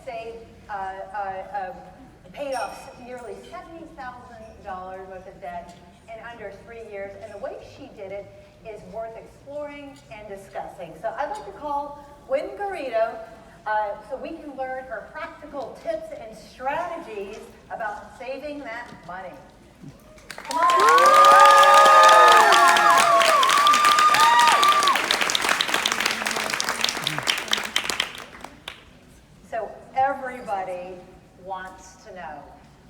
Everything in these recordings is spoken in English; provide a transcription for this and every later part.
saved, paid off nearly $70,000 worth of debt in under 3 years. And the way she did it is worth exploring and discussing. So I'd like to call Wynn Garrido so we can learn her practical tips and strategies about saving that money. Come on. So everybody wants to know,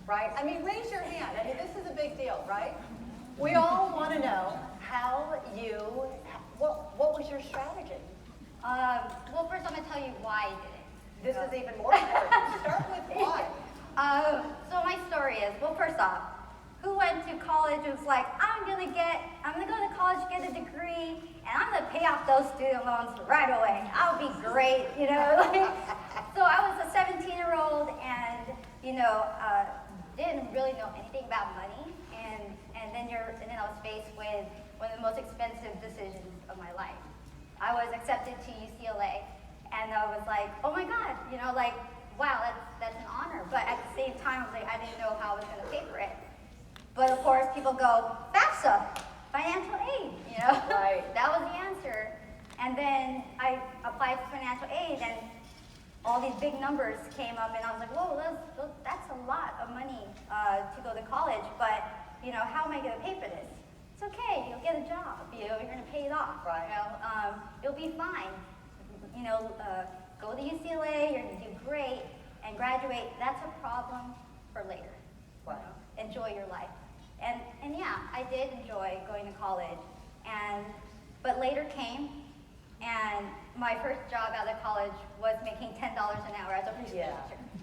right? I mean, raise your hand. I mean, this is a big deal, right? We all want to know what was your strategy? Well, first I'm going to tell you why I did it. This is even more important. Start with why. So my story is, well, first off, who went to college and was like, I'm gonna go to college, get a degree, and I'm gonna pay off those student loans right away. I'll be great, you know. So I was a 17-year-old and, didn't really know anything about money, and then I was faced with one of the most expensive decisions of my life. I was accepted to UCLA, and I was like, oh my God, wow, that's an honor. But at the same time, I didn't know how I was going to pay for it. But of course, people go, FAFSA, financial aid, Right. That was the answer. And then I applied for financial aid, and all these big numbers came up, and I was like, whoa, that's a lot of money to go to college, but how am I going to pay for this? It's okay, you'll get a job, you're going to pay it off, right. You'll be fine. Go to UCLA, you're going to do great, and graduate. That's a problem for later. Wow. Enjoy your life. And yeah, I did enjoy going to college, but later came, and my first job out of college was making $10 an hour as a preschool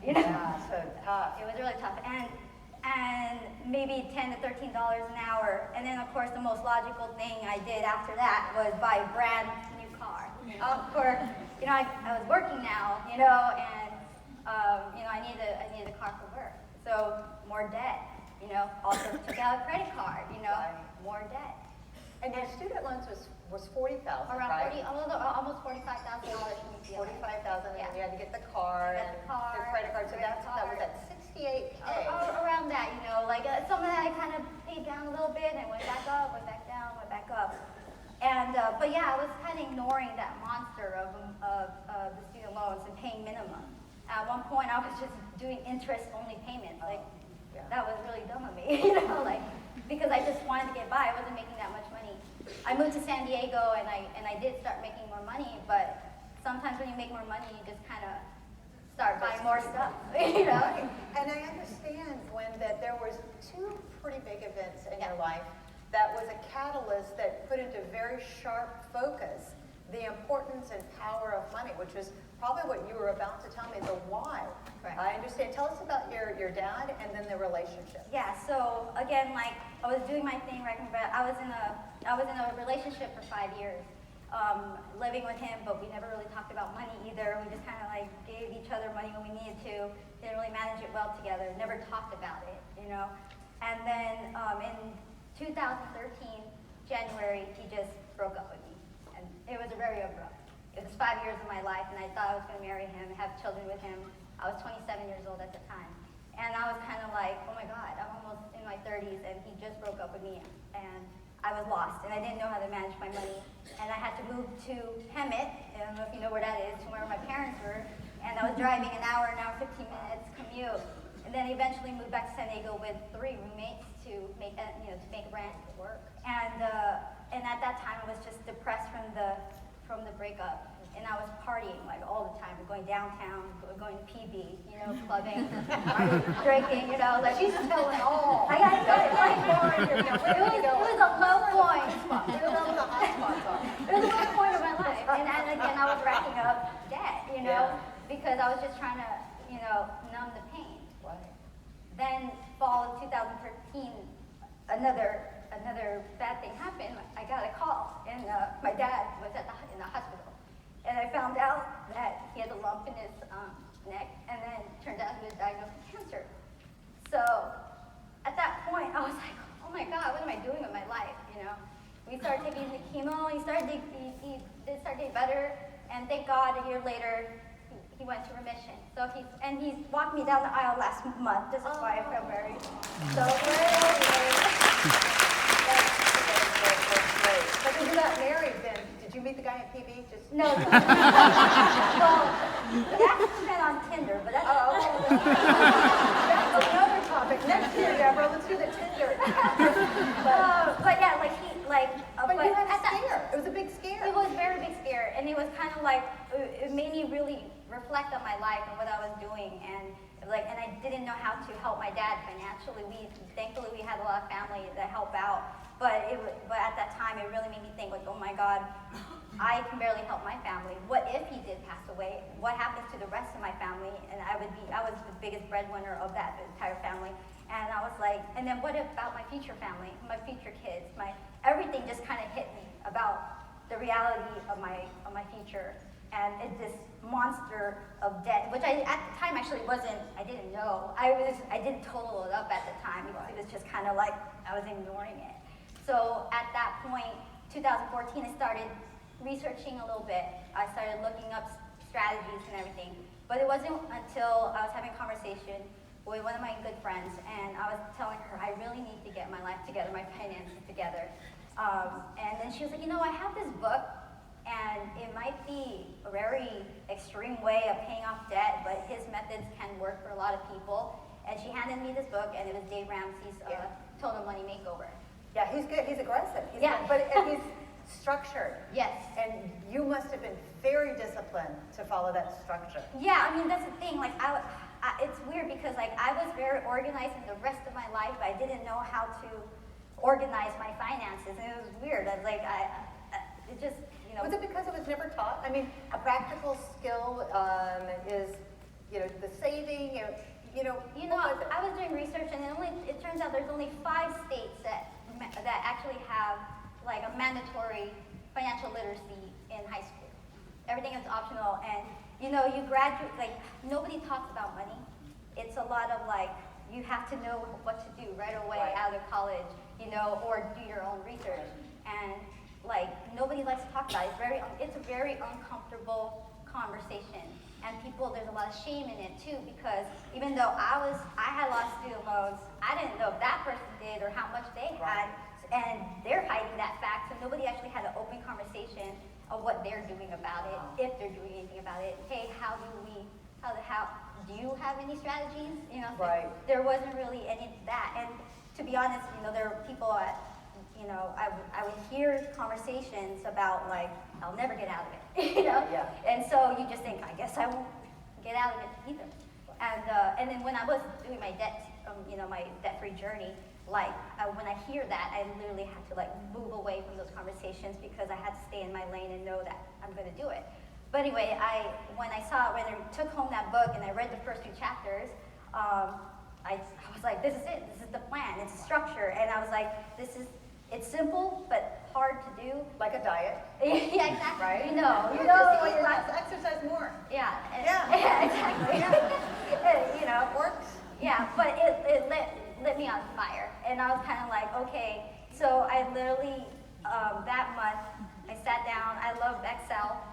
teacher. Yeah, so tough. It was really tough, and maybe $10 to $13 an hour. And then of course the most logical thing I did after that was buy a brand new car. Of course, I was working now, and I needed a car for work. So more debt, also took out a credit card, more debt. And your student loans was $40,000, around right? almost $45,000 from UCLA. $45,000, Yeah. and you had to get the car and the credit card. So that was at $68K. Around that, some of that I kind of paid down a little bit and went back up, went back down, went back up. And but yeah, I was kind of ignoring that monster of the student loans and paying minimum. At one point, I was just doing interest-only payments. That was really dumb of me, because I just wanted to get by. I wasn't making that much money. I moved to San Diego, and I did start making more money. But sometimes when you make more money, you just kind of start buying more stuff, And I understand, Gwen, that there was two pretty big events in your life that was a catalyst that put into very sharp focus the importance and power of money, which is probably what you were about to tell me, the why. Correct. I understand. Tell us about your dad and then the relationship. Yeah, so again, I was doing my thing, right? But I was in a relationship for 5 years, living with him, but we never really talked about money either. We just kind of gave each other money when we needed to. Didn't really manage it well together. Never talked about it, And then in 2013, January, he just broke up with me, and it was very abrupt. It was 5 years of my life, and I thought I was going to marry him, have children with him. I was 27 years old at the time. And I was kind of like, oh my God, I'm almost in my 30s, and he just broke up with me. And I was lost, and I didn't know how to manage my money. And I had to move to Hemet, I don't know if you know where that is, to where my parents were. And I was driving an hour, 15 minutes commute. And then eventually moved back to San Diego with 3 roommates to make rent work. And at that time, I was just depressed from the breakup. And I was partying all the time, going downtown, going to PB, clubbing, drinking, She's telling all. I gotta tell Where it was a low point. It was a low point of my life. And again, I was racking up debt, because I was just trying to, numb the pain. Right. Then fall of 2013, another bad thing happened. I got a call, and my dad was in the hospital. And I found out that he had a lump in his neck, and then it turned out he was diagnosed with cancer. So at that point, I was like, oh my God, what am I doing with my life? We started taking the chemo, he did start getting better, and thank God a year later, he went to remission. So he's walked me down the aisle last month. This is why I feel very so Great. But when you got married, then did you meet the guy at PB? Just no. Well, we actually met on Tinder, but that's that's another topic. Next year, Deborah, let's do the Tinder. but yeah, like he like. But you had a at that- scare. It was a big scare. It was a very big scare, and it was kind of like it made me really reflect on my life and what I was doing, and I didn't know how to help my dad financially. Thankfully we had a lot of family that help out, but at that time it really made me think like, oh my God, I can barely help my family. What if he did pass away? What happens to the rest of my family? And I was the biggest breadwinner of that entire family. And I was like, and then what about my future family, my future kids, everything just kind of hit me about the reality of my future, and this monster of debt, which I at the time actually I didn't know. I didn't total it up at the time because it was just kind of like I was ignoring it. So at that point, 2014, I started researching a little bit. I started looking up strategies and everything, but it wasn't until I was having a conversation with one of my good friends, and I was telling her I really need to get my life together, my finances together. And then she was like, I have this book, and it might be a very extreme way of paying off debt, but his methods can work for a lot of people. And she handed me this book, and it was Dave Ramsey's Total Money Makeover. Yeah, he's good. He's aggressive. And he's structured. Yes. And you must have been very disciplined to follow that structure. Yeah, I mean, that's the thing. Like, it's weird because I was very organized in the rest of my life, but I didn't know how to organize my finances, and it was weird. I was like, it just, Was it because it was never taught? I mean, a practical skill is, the saving. I was doing research, and it turns out there's only 5 states that actually have like a mandatory financial literacy in high school. Everything is optional, and you graduate, like nobody talks about money. It's a lot of like, you have to know what to do right away out of college, or do your own research. And like, nobody likes to talk about it. It's a very uncomfortable conversation. And there's a lot of shame in it too, because even though I had a lot of student loans, I didn't know if that person did or how much they had, and they're hiding that fact, so nobody actually had an open conversation of what they're doing about it, if they're doing anything about it. Hey, how do you have any strategies? Right. There wasn't really any of that. And to be honest, there were people I would hear conversations about like, I'll never get out of it, Yeah. And so you just think, I guess I won't get out of it either. And then when I was doing my my debt-free journey, like when I hear that, I literally had to like move away from those conversations because I had to stay in my lane and know that I'm going to do it. But anyway, when I took home that book and I read the first 2 chapters, I was like, this is it. This is the plan. It's a structure. And I was like, it's simple, but hard to do. Like a diet. Yeah, exactly. Right? You know Just what eat you're less, not. exercise more. Yeah. Yeah. Exactly. It works. Yeah, but it lit me on fire. And I was kind of like, okay. So I literally, that month, I sat down. I love Excel.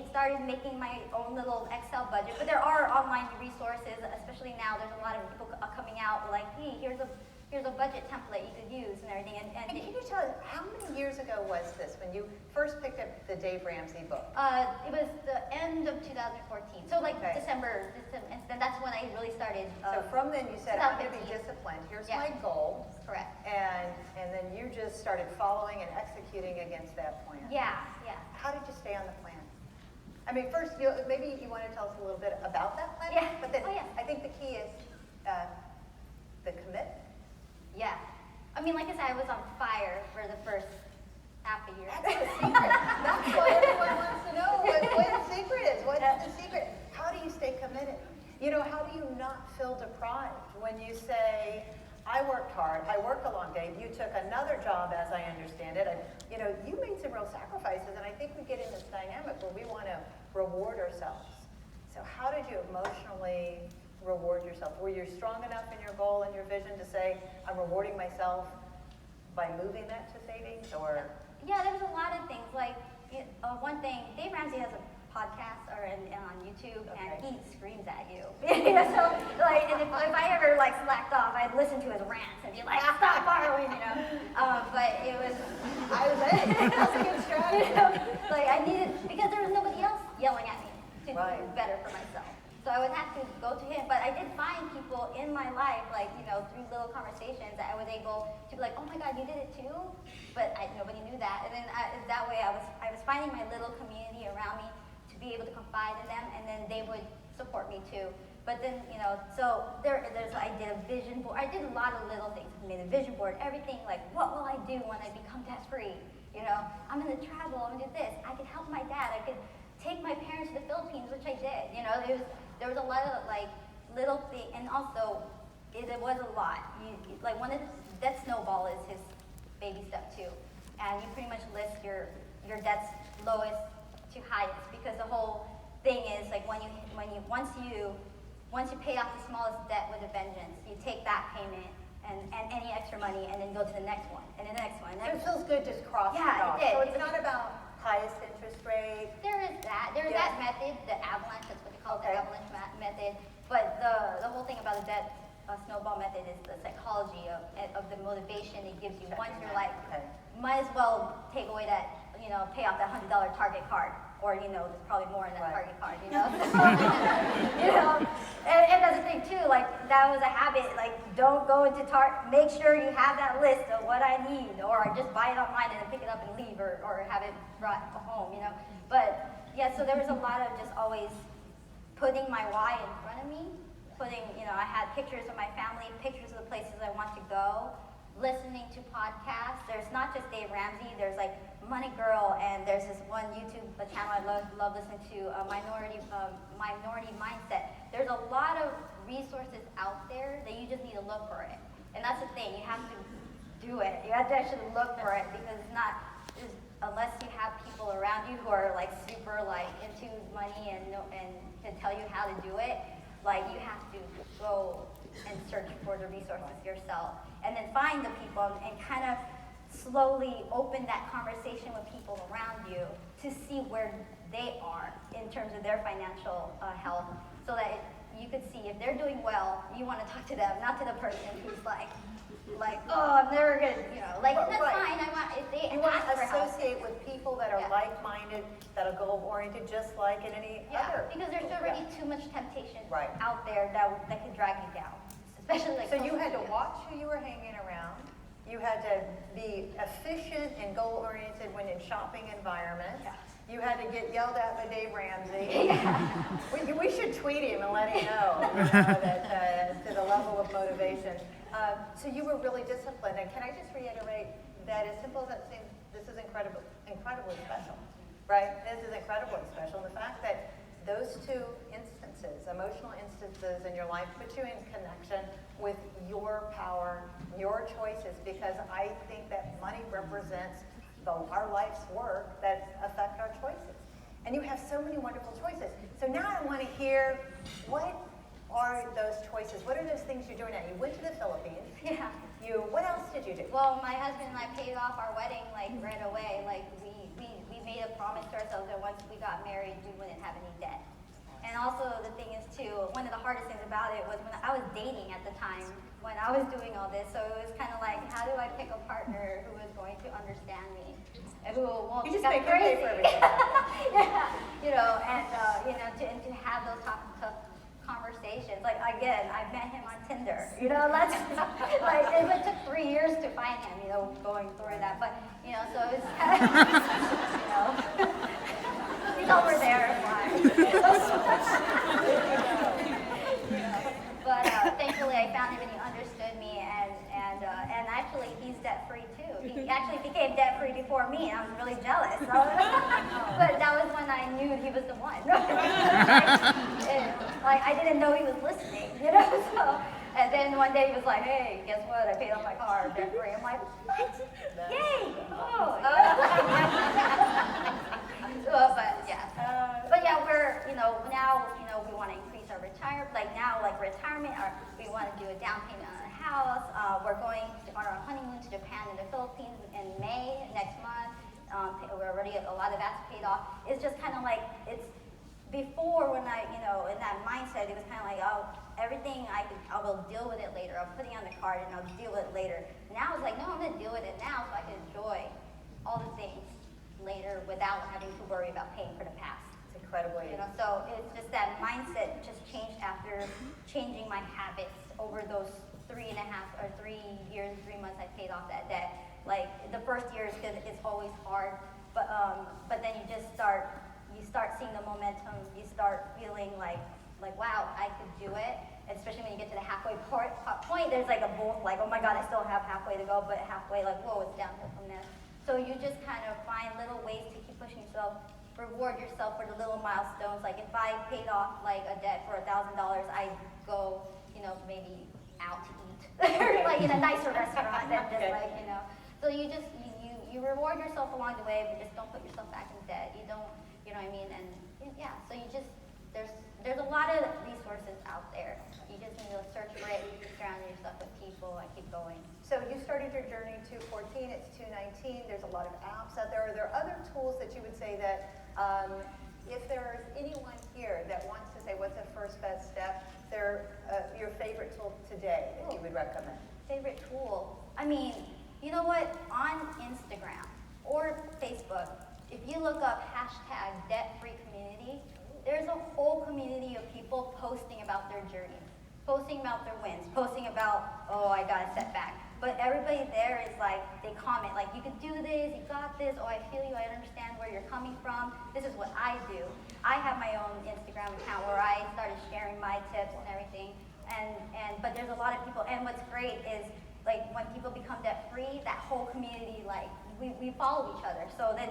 Started making my own little Excel budget, but there are online resources, especially now. There's a lot of people coming out like, hey, here's a budget template you could use and everything. And can you tell us, how many years ago was this when you first picked up the Dave Ramsey book? It was the end of 2014, so like December, and that's when I really started. So from then you said, I'm going to be 2015. disciplined. Here's my goal. Correct. And then you just started following and executing against that plan. Yeah. How did you stay on the plan? I mean, first, maybe you want to tell us a little bit about that plan. Yeah. But then Oh, yeah. I think the key is the commitment. Yeah. I mean, like I said, I was on fire for the first half a year. That's the secret. That's what everyone wants to know. What the secret is. What is the secret? How do you stay committed? How do you not feel deprived when you say, I worked hard, I worked a long day, you took another job as I understand it, and you made some real sacrifices, and I think we get in this dynamic where we want to reward ourselves. So how did you emotionally reward yourself? Were you strong enough in your goal and your vision to say, I'm rewarding myself by moving that to savings, or? Yeah, there was a lot of things. Like, one thing, Dave Ramsey has a podcast on YouTube. YouTube, Okay. and he screams at you. You know, so like, and if I ever like slacked off, I'd listen to his rants and be like, stop borrowing, you know. But it was, That's a good strategy. you know, like I needed, because there was nobody else yelling at me to Right. do better for myself. So I would have to go to him, but I did find people in my life, like, you know, through little conversations, that I was able to be like, oh my God, you did it too? But nobody knew that. And then that way I was finding my little community around me to be able to confide in them, and then they would support me too. But then, you know, so I did a vision board. I did a lot of little things. I made a vision board, everything, like, what will I do when I become debt free? You know, I'm gonna travel, I'm gonna do this. I could help my dad, I could take my parents to the Philippines, which I did. You know, there was a lot of like little things, and also it was a lot. Like one of that snowball is his baby step too, and you pretty much list your debts lowest to highest, because the whole thing is like once you pay off the smallest debt with a vengeance, you take that payment and any extra money, and then go to the next one and the next one. It feels good just crossing it Yeah, off. it did. So it's not about highest interest rate. There is that. There's Yeah. that method, the avalanche. That's what they call it, Okay. the avalanche method. But the whole thing about the debt snowball method is the psychology of the motivation it gives you. Once you're like, Okay. might as well take away that, you know, pay off that $100 Target card, or you know, there's probably more in that Right. Target card, you know. You know, and that's the thing too. Like that was a habit. Like don't go into Target. Make sure you have that list of what I need, or just buy it online and then pick it up and leave, or have it brought home. You know. But yeah, so there was a lot of just always putting my why in front of me. You know, I had pictures of my family, pictures of the places I want to go, listening to podcasts. There's not just Dave Ramsey, there's like Money Girl, and there's this one YouTube channel I love listening to, Minority Mindset. There's a lot of resources out there that you just need to look for it. And that's the thing, you have to do it. You have to actually look for it, because it's not, unless you have people around you who are like super like into money and can tell you how to do it, like you have to go and search for the resources yourself, and then find the people and kind of slowly open that conversation with people around you to see where they are in terms of their financial health, so that you could see if they're doing well, you want to talk to them, not to the person who's like, oh, I'm never gonna, you know, like that's Right. fine. I want if they You want ask to for help. associate with people that are Yeah. like-minded, that are goal-oriented, just like in any Yeah, other. because there's already Yeah. too much temptation Right. out there that can drag you down, especially like. So you social had to media. watch who you were hanging around. You had to be efficient and goal-oriented when in shopping environments. Yeah. You had to get yelled at by Dave Ramsey. We should tweet him and let him know, that to the level of motivation. So you were really disciplined. And can I just reiterate that, as simple as that seems, this is incredibly special, right? This is incredibly special. And the fact that those two instances, emotional instances in your life, put you in connection with your power, your choices, because I think that money represents our life's work that affect our choices. And you have so many wonderful choices. So now I want to hear, what are those choices? What are those things you're doing now? You went to the Philippines. Yeah. What else did you do? Well, my husband and I paid off our wedding like right away. Like we made a promise to ourselves that once we got married, we wouldn't have any debt. And also the thing is too, one of the hardest things about it was when I was dating at the time, when I was doing all this. So it was kind of like, how do I pick a partner who is going to understand me and who won't You just think make I'm him pay crazy? for everything. Yeah, you know, and to have those tough conversations. Like again, I met him on Tinder. You know, that's like it took 3 years to find him. You know, going through that, but you know, so it's kind of, you know, he's over there. But thankfully, I found him and he understood me, and actually he's debt free too. He actually became debt free before me, and I was really jealous. So, but that was when I knew he was the one. Like I didn't know he was listening, you know. So, and then one day he was like, "Hey, guess what? I paid off my car debt free." I'm like, "What? Yay! Oh!" But yeah, we're now we want to increase our retirement. We want to do a down payment on a house. We're going on our honeymoon to Japan and the Philippines in May next month. We're already a lot of that's paid off. It's just kind of like it's before when I mindset, it was kind of like, oh, everything I will deal with it later. I'm putting on the card and I'll deal with it later. Now it's like, no, I'm gonna deal with it now so I can enjoy all the things later without having to worry about paying for the past. It's incredibly. You know, so it's just that mindset just changed after changing my habits over those 3.5 or 3 years, 3 months I paid off that debt. Like the first year is good, it's always hard, but then you start seeing the momentum, you start feeling like wow, I could do it. Especially when you get to the halfway point, there's like a both, like, oh my God, I still have halfway to go, but halfway, like, whoa, it's downhill from there. So you just kind of find little ways to keep pushing yourself, reward yourself for the little milestones. Like if I paid off like a debt for $1,000, I'd go, maybe out to eat, or like in a nicer restaurant than just like, So you just, you reward yourself along the way, but just don't put yourself back in debt. You don't, you know what I mean? And yeah, so you just, there's a lot of resources out there. You just need to search for it, surround yourself with people, and keep going. So you started your journey 214, it's 219, there's a lot of apps out there. Are there other tools that you would say that if there's anyone here that wants to say what's the first best step, they're your favorite tool today that you would recommend? Favorite tool? I mean, you know what? On Instagram or Facebook, if you look up hashtag debt-free community, there's a whole community of people posting about their journeys, posting about their wins, posting about, oh, I got a setback. But everybody there is like, they comment, like, you could do this, you got this, oh, I feel you, I understand where you're coming from. This is what I do. I have my own Instagram account where I started sharing my tips and everything. But there's a lot of people, and what's great is, like, when people become debt-free, that whole community, like, we follow each other. So then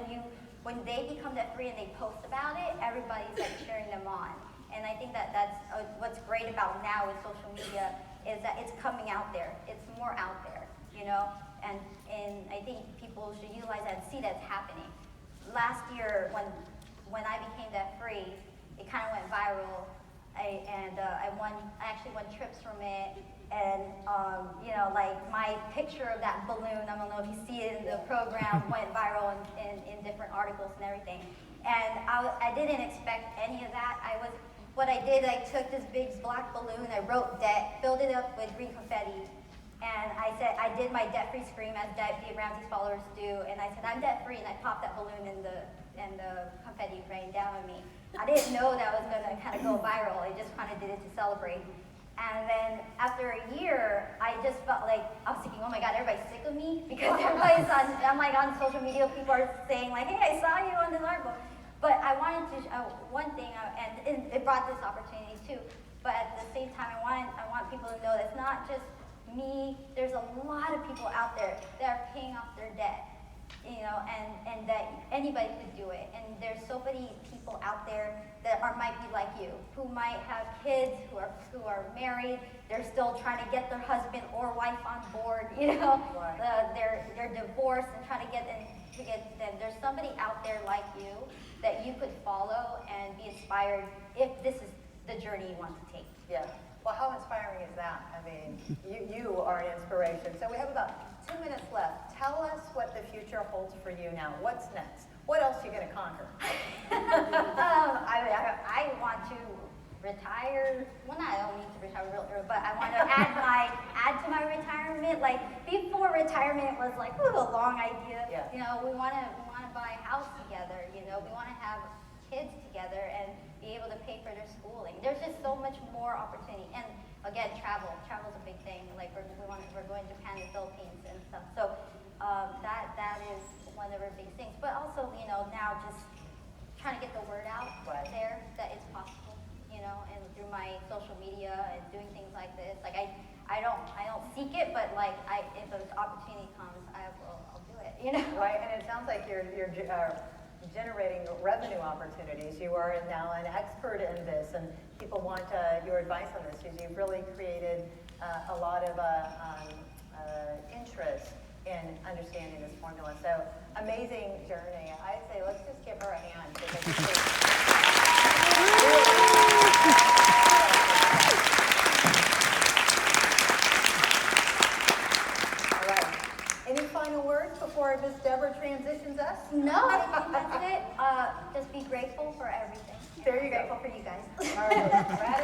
when they become debt-free and they post about it, everybody's like cheering them on. And I think that's what's great about now with social media is that it's coming out there. It's more out there, And I think people should utilize that and see that's happening. Last year, when I became debt-free, it kind of went viral. I actually won trips from it. And, like my picture of that balloon, I don't know if you see it in the program, went viral in different articles and everything. And I didn't expect any of that. What I did, I took this big black balloon, I wrote debt, filled it up with green confetti, and I said, I did my debt-free scream as Dave Ramsey's followers do, and I said, I'm debt-free, and I popped that balloon and the confetti rained down on me. I didn't know that was gonna kind of go viral, I just kind of did it to celebrate. And then after a year, I just felt like, I was thinking, oh my God, everybody's sick of me, because everybody's I'm like on social media, people are saying like, hey, I saw you on this article. But I wanted to, one thing, and it brought this opportunity too, but at the same time, I want people to know that it's not just me, there's a lot of people out there that are paying off their debt, and that anybody could do it. And there's so many people out there that might be like you, who might have kids, who are married, they're still trying to get their husband or wife on board, Right. They're divorced and trying to get them. There's somebody out there like you that you could follow and be inspired if this is the journey you want to take. Yeah. Well, how inspiring is that? I mean, you are an inspiration. So we have about 2 minutes left. Tell us what the future holds for you now. What's next? What else are you going to conquer? I want to retire. Well, I don't need to retire real early, but I want to add to my retirement. Like before retirement was like a long idea. Yeah. We want to buy a house together. We want to have kids together and be able to pay for their schooling. There's just so much more opportunity. And again, travel's a big thing. Like we're going to Japan and Philippines and stuff. So that is one of our big things. But also, now just trying to get the word out Right. there that it's possible. And through my social media and doing things like this, like I don't seek it, but like if an opportunity comes, I'll do it. Right, and it sounds like you're generating revenue opportunities. You are now an expert in this, and people want your advice on this because you've really created a lot of interest in understanding this formula. So amazing journey. I'd say let's just give her a hand. All right. Any final words before Miss Deborah transitions us? No, I think that's it. Just be grateful for everything. There you go. Grateful for you guys. All right.